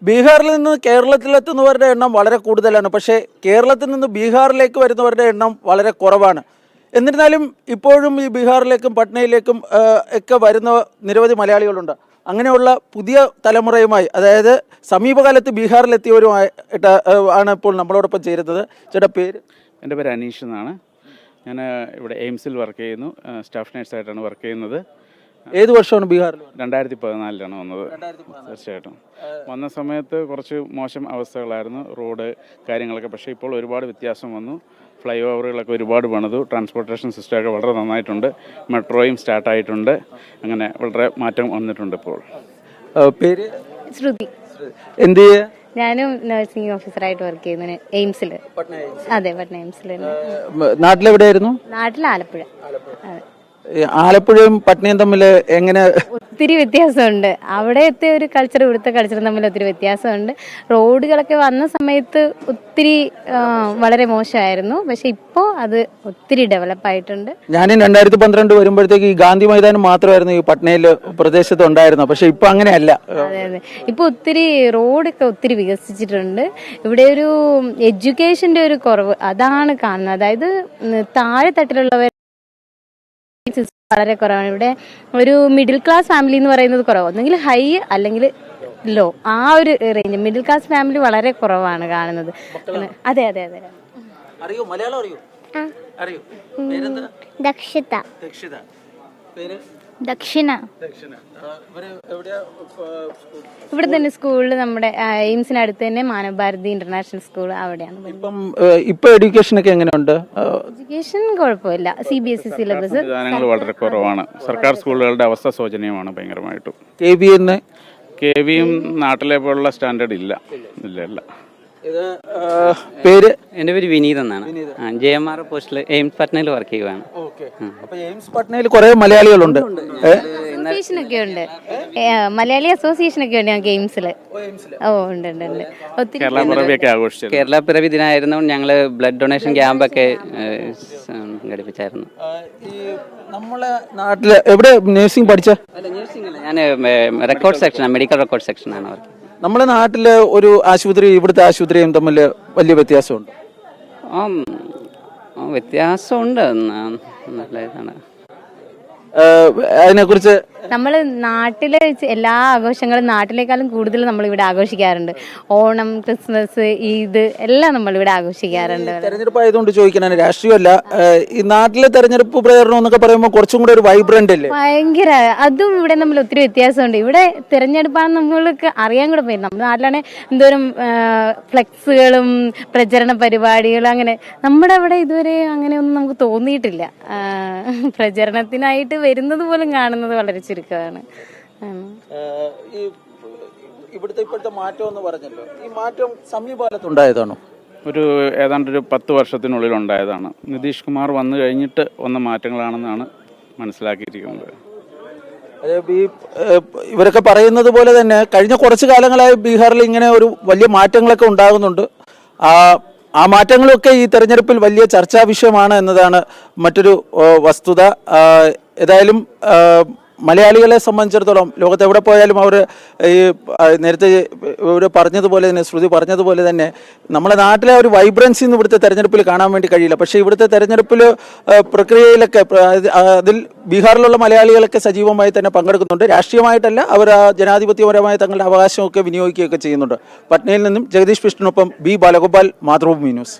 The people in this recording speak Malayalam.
ബീഹാറിൽ നിന്ന് കേരളത്തിലെത്തുന്നവരുടെ എണ്ണം വളരെ കൂടുതലാണ്. പക്ഷേ കേരളത്തിൽ നിന്ന് ബീഹാറിലേക്ക് വരുന്നവരുടെ എണ്ണം വളരെ കുറവാണ്. എന്നിരുന്നാലും ഇപ്പോഴും ഈ ബീഹാറിലേക്കും പട്നയിലേക്കും ഒക്കെ വരുന്ന നിരവധി മലയാളികളുണ്ട്. അങ്ങനെയുള്ള പുതിയ തലമുറയുമായി, അതായത് സമീപകാലത്ത് ബീഹാറിലെത്തിയവരുമായിട്ട് ആണ് ഇപ്പോൾ നമ്മളോടൊപ്പം ചേരുന്നത്. ചേട്ടാ പേര്? എൻ്റെ പേര് അനീഷ് എന്നാണ്. ഞാൻ ഇവിടെ എയിംസിൽ വർക്ക് ചെയ്യുന്നു. സ്റ്റാഫ് നഴ്സായിട്ടാണ് വർക്ക് ചെയ്യുന്നത്. ഏത് വർഷമാണ് ബീഹാറിൽ? 2014 വന്നത്. തീർച്ചയായിട്ടും വന്ന സമയത്ത് കുറച്ച് മോശം അവസ്ഥകളായിരുന്നു, റോഡ് കാര്യങ്ങളൊക്കെ. പക്ഷേ ഇപ്പോൾ ഒരുപാട് വ്യത്യാസം വന്നു. ഫ്ലൈ ഓവറുകളൊക്കെ ഒരുപാട് പണിതു. ട്രാൻസ്പോർട്ടേഷൻ സിസ്റ്റമൊക്കെ വളരെ നന്നായിട്ടുണ്ട്. മെട്രോയും സ്റ്റാർട്ടായിട്ടുണ്ട്. അങ്ങനെ വളരെ മാറ്റം വന്നിട്ടുണ്ട്. ഇപ്പോൾ പേര്? ശ്രുതി. എന്ത് ചെയ്യുക? ഞാനും നഴ്സിംഗ് ഓഫീസറായിട്ട് വർക്ക് ചെയ്യുന്നു എയിംസിൽ. അതെ, പട്ന എയിംസിൽ. നാട്ടിലെവിടെയായിരുന്നു? നാട്ടിൽ ആലപ്പുഴ. ആലപ്പുഴയും പട്നയും തമ്മിൽ എങ്ങനെ? ഒത്തിരി വ്യത്യാസമുണ്ട്. അവിടുത്തെ ഒരു കൾച്ചർ ഇവിടുത്തെ കൾച്ചറും തമ്മിൽ ഒത്തിരി വ്യത്യാസമുണ്ട്. റോഡുകളൊക്കെ വന്ന സമയത്ത് ഒത്തിരി വളരെ മോശമായിരുന്നു. പക്ഷെ ഇപ്പോൾ അത് ഒത്തിരി ഡെവലപ്പായിട്ടുണ്ട്. ഞാനും 2012 വരുമ്പോഴത്തേക്ക് ഈ ഗാന്ധി മൈതാനം മാത്രമായിരുന്നു ഈ പട്നയിൽ പ്രദേശത്ത് ഉണ്ടായിരുന്നത്. പക്ഷെ ഇപ്പൊ അങ്ങനെയല്ല. അതെ അതെ, ഇപ്പൊ ഒത്തിരി റോഡൊക്കെ ഒത്തിരി വികസിച്ചിട്ടുണ്ട്. ഇവിടെ ഒരു എഡ്യൂക്കേഷന്റെ ഒരു കുറവ് അതാണ് കാണുന്നത്. അതായത് താഴെ തട്ടിലുള്ളവർ വളരെ കുറവാണ്. ഇവിടെ ഒരു മിഡിൽ ക്ലാസ് ഫാമിലി എന്ന് പറയുന്നത് കുറവ്, ഒന്നെങ്കിൽ ഹൈ അല്ലെങ്കിൽ ലോ, ആ ഒരു റേഞ്ച്. മിഡിൽ ക്ലാസ് ഫാമിലി വളരെ കുറവാണ് കാണുന്നത്. അതെ അതെ അതെ. അറിയോ? മലയാളം അറിയോ? അറിയോ? ദക്ഷിത. ദക്ഷിണ. ഇവിടെ തന്നെ സ്കൂളിൽ, നമ്മുടെ എയിംസിനടുത്ത് തന്നെ മാനവഭാരതി ഇന്റർനാഷണൽ സ്കൂൾ, അവിടെയാണ്. ഇപ്പൊ എഡ്യൂക്കേഷൻ ഒക്കെ എങ്ങനെയുണ്ട്? എഡ്യൂക്കേഷൻ കുഴപ്പമില്ല. CBSE സിലബസ് വളരെ കുറവാണ്. സർക്കാർ സ്കൂളുകളുടെ അവസ്ഥ ശോചനീയമാണ് ഭയങ്കരമായിട്ടും. KVയും നാട്ടിലെ പോലുള്ള സ്റ്റാൻഡേർഡ് ഇല്ല. പേര്? എൻ്റെ പേര് വിനീത് എന്നാണ്. JMR പോസ്റ്റിൽ എയിംസ് പട്നയിൽ വർക്ക് ചെയ്യുവാണ്. എയിംസ് പട്നയിൽ കുറെ മലയാളികളുണ്ട്. അസോസിയേഷനൊക്കെ ഉണ്ട്, മലയാളി അസോസിയേഷനൊക്കെ ഉണ്ട് ഞങ്ങൾക്ക് എയിംസിൽ. ഓ ഉണ്ട് ഉണ്ട് ഉണ്ട്. ഒത്തിരി കേരള പിറവി ദിനമായിരുന്നു. ഞങ്ങള് ബ്ലഡ് ഡൊണേഷൻ ക്യാമ്പൊക്കെ സംഘടിപ്പിച്ചായിരുന്നു. നമ്മളെ നാട്ടില് എവിടെ നഴ്സിംഗ് പഠിച്ച? ഞാൻ റെക്കോർഡ് സെക്ഷൻ, മെഡിക്കൽ റെക്കോർഡ് സെക്ഷനാണ് വർക്ക്. നമ്മുടെ നാട്ടില് ഒരു ആശുപത്രി ഇവിടുത്തെ ആശുപത്രിയും തമ്മിൽ വലിയ വ്യത്യാസമുണ്ട്. വ്യത്യാസമുണ്ട്, നല്ല ഇതാണ്. അതിനെക്കുറിച്ച് നമ്മൾ നാട്ടിലെ എല്ലാ ആഘോഷങ്ങളും നാട്ടിലേക്കാളും കൂടുതൽ നമ്മൾ ഇവിടെ ആഘോഷിക്കാറുണ്ട്. ഓണം, ക്രിസ്മസ്, ഈദ് എല്ലാം നമ്മൾ ഇവിടെ ആഘോഷിക്കാറുണ്ട്. തെരഞ്ഞെടുപ്പ് ആയതുകൊണ്ട് ചോദിക്കാനാണ്, രാഷ്ട്രീയമല്ല. ഈ നാട്ടിലെ തെരഞ്ഞെടുപ്പ് പ്രചരണം എന്നൊക്കെ പറയുമ്പോൾ കുറച്ചും കൂടെ ഒരു വൈബ്രന്റ് അല്ലേ? ഭയങ്കര. അതും ഇവിടെ നമ്മൾ ഒത്തിരി വ്യത്യാസമുണ്ട്. ഇവിടെ തെരഞ്ഞെടുപ്പാണെന്ന് നമ്മൾക്ക് അറിയാൻ കൂടെ പോയി. നമ്മുടെ നാട്ടിലാണ് എന്തോരം ഫ്ലെക്സുകളും പ്രചരണ പരിപാടികളും. അങ്ങനെ നമ്മുടെ അവിടെ ഇതുവരെ അങ്ങനെയൊന്നും നമുക്ക് തോന്നിയിട്ടില്ല. പ്രചരണത്തിനായിട്ട് വരുന്നത് പോലും കാണുന്നത് വളരെ ചുരുക്കമാണ്. ഇവിടുത്തെ ഇപ്പോഴത്തെ മാറ്റം എന്ന് പറഞ്ഞല്ലോ, ഈ മാറ്റം സമീപകാലത്ത് ഉണ്ടായതാണോ? ഏതാണ്ട് ഒരു 10 വർഷത്തിനുള്ളിൽ ഉണ്ടായതാണ്. നിതീഷ് കുമാർ വന്നു കഴിഞ്ഞിട്ട് വന്ന മാറ്റങ്ങളാണെന്നാണ് മനസ്സിലാക്കിയിരിക്കുന്നത്. ഇവരൊക്കെ പറയുന്നത് പോലെ തന്നെ കഴിഞ്ഞ കുറച്ചു കാലങ്ങളായി ബീഹാറിൽ ഇങ്ങനെ ഒരു വലിയ മാറ്റങ്ങളൊക്കെ ഉണ്ടാകുന്നുണ്ട്. ആ മാറ്റങ്ങളൊക്കെ ഈ തെരഞ്ഞെടുപ്പിൽ വലിയ ചർച്ചാ വിഷയമാണ് എന്നതാണ് മറ്റൊരു വസ്തുത. ഏതായാലും മലയാളികളെ സംബന്ധിച്ചിടത്തോളം ലോകത്ത് എവിടെ പോയാലും അവർ ഈ നേരത്തെ ഇവർ പറഞ്ഞതുപോലെ തന്നെ, ശ്രുതി പറഞ്ഞതുപോലെ തന്നെ, നമ്മുടെ നാട്ടിലെ ഒരു വൈബ്രൻസി ഒന്നും ഇവിടുത്തെ തെരഞ്ഞെടുപ്പിൽ കാണാൻ വേണ്ടി കഴിയില്ല. പക്ഷേ ഇവിടുത്തെ തെരഞ്ഞെടുപ്പിൽ പ്രക്രിയയിലൊക്കെ അതിൽ ബീഹാറിലുള്ള മലയാളികളൊക്കെ സജീവമായി തന്നെ പങ്കെടുക്കുന്നുണ്ട്. രാഷ്ട്രീയമായിട്ടല്ല, അവർ ജനാധിപത്യപരമായ തങ്ങളുടെ അവകാശമൊക്കെ വിനിയോഗിക്കുകയൊക്കെ ചെയ്യുന്നുണ്ട്. പട്നയിൽ നിന്നും ജഗദീഷ് വിഷ്ണുവിനൊപ്പം B. ബാലഗോപാൽ, മാതൃഭൂമി ന്യൂസ്.